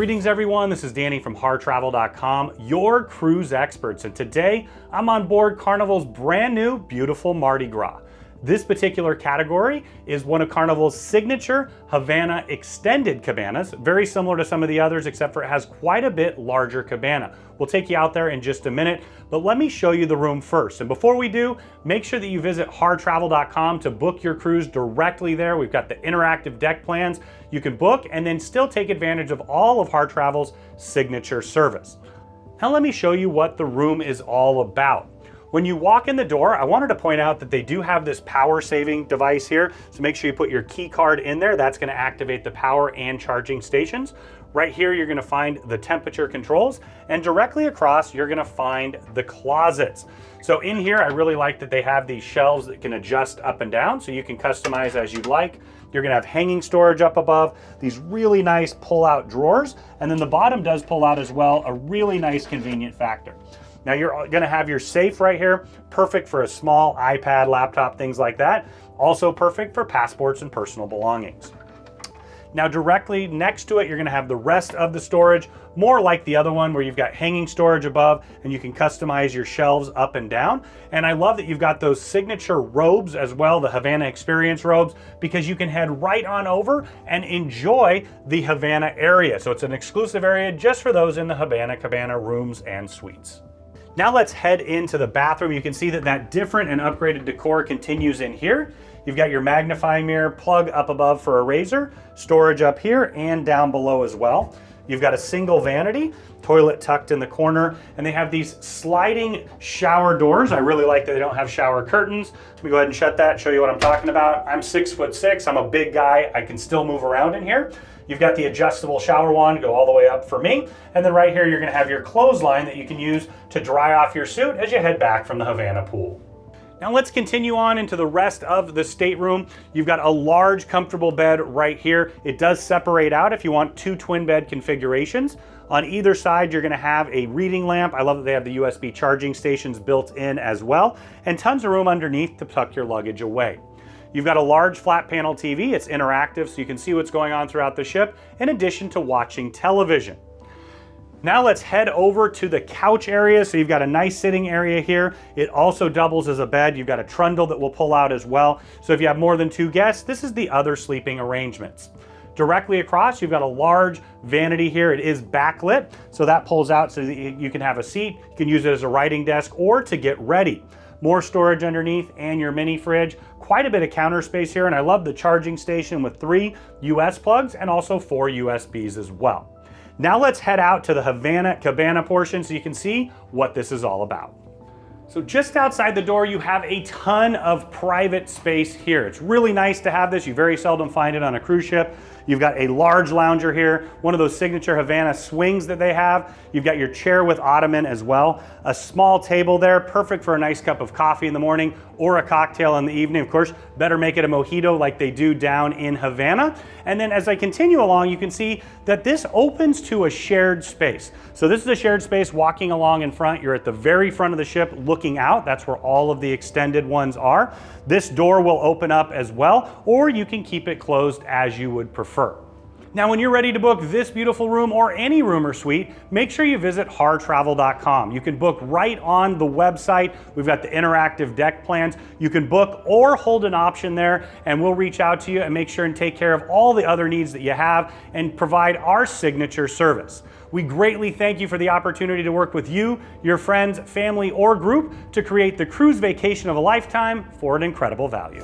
Greetings everyone, this is Danny from HarrTravel.com, your cruise experts, and today I'm on board Carnival's brand new beautiful Mardi Gras. This particular category is one of Carnival's signature Havana Extended Cabanas, very similar to some of the others except for it has quite a bit larger cabana. We'll take you out there in just a minute, but let me show you the room first. And before we do, make sure that you visit HarrTravel.com to book your cruise directly there. We've got the interactive deck plans you can book and then still take advantage of all of Harr Travel's signature service. Now let me show you what the room is all about. When you walk in the door, I wanted to point out that they do have this power saving device here. So make sure you put your key card in there. That's gonna activate the power and charging stations. Right here, you're gonna find the temperature controls, and directly across, you're gonna find the closets. So in here, I really like that they have these shelves that can adjust up and down, so you can customize as you'd like. You're gonna have hanging storage up above, these really nice pull-out drawers, and then the bottom does pull out as well, a really nice convenient factor. Now you're gonna have your safe right here, perfect for a small iPad, laptop, things like that. Also perfect for passports and personal belongings. Now directly next to it, you're gonna have the rest of the storage, more like the other one where you've got hanging storage above and you can customize your shelves up and down. And I love that you've got those signature robes as well, the Havana Experience robes, because you can head right on over and enjoy the Havana area. So it's an exclusive area just for those in the Havana Cabana rooms and suites. Now let's head into the bathroom. You can see that that different and upgraded decor continues in here. You've got your magnifying mirror plug up above for a razor, storage up here and down below as well. You've got a single vanity, toilet tucked in the corner, and they have these sliding shower doors. I really like that they don't have shower curtains. Let me go ahead and shut that, show you what I'm talking about. I'm 6'6", I'm a big guy. I can still move around in here. You've got the adjustable shower wand, go all the way up for me. And then right here, you're gonna have your clothesline that you can use to dry off your suit as you head back from the Havana pool. Now let's continue on into the rest of the stateroom. You've got a large, comfortable bed right here. It does separate out if you want two twin bed configurations. On either side, you're gonna have a reading lamp. I love that they have the USB charging stations built in as well, and tons of room underneath to tuck your luggage away. You've got a large flat panel TV. It's interactive, so you can see what's going on throughout the ship, in addition to watching television. Now let's head over to the couch area. So you've got a nice sitting area here. It also doubles as a bed. You've got a trundle that will pull out as well. So if you have more than two guests, this is the other sleeping arrangements. Directly across, you've got a large vanity here. It is backlit, so that pulls out so that you can have a seat. You can use it as a writing desk or to get ready. More storage underneath and your mini fridge. Quite a bit of counter space here, and I love the charging station with 3 US plugs and also 4 USBs as well. Now let's head out to the Havana Cabana portion so you can see what this is all about. So just outside the door, you have a ton of private space here. It's really nice to have this. You very seldom find it on a cruise ship. You've got a large lounger here, one of those signature Havana swings that they have. You've got your chair with ottoman as well. A small table there, perfect for a nice cup of coffee in the morning or a cocktail in the evening. Of course, better make it a mojito like they do down in Havana. And then as I continue along, you can see that this opens to a shared space. So this is a shared space walking along in front. You're at the very front of the ship looking out. That's where all of the extended ones are. This door will open up as well, or you can keep it closed as you would prefer. Now, when you're ready to book this beautiful room or any room or suite, make sure you visit HarrTravel.com. You can book right on the website. We've got the interactive deck plans. You can book or hold an option there, and we'll reach out to you and make sure and take care of all the other needs that you have and provide our signature service. We greatly thank you for the opportunity to work with you, your friends, family, or group to create the cruise vacation of a lifetime for an incredible value.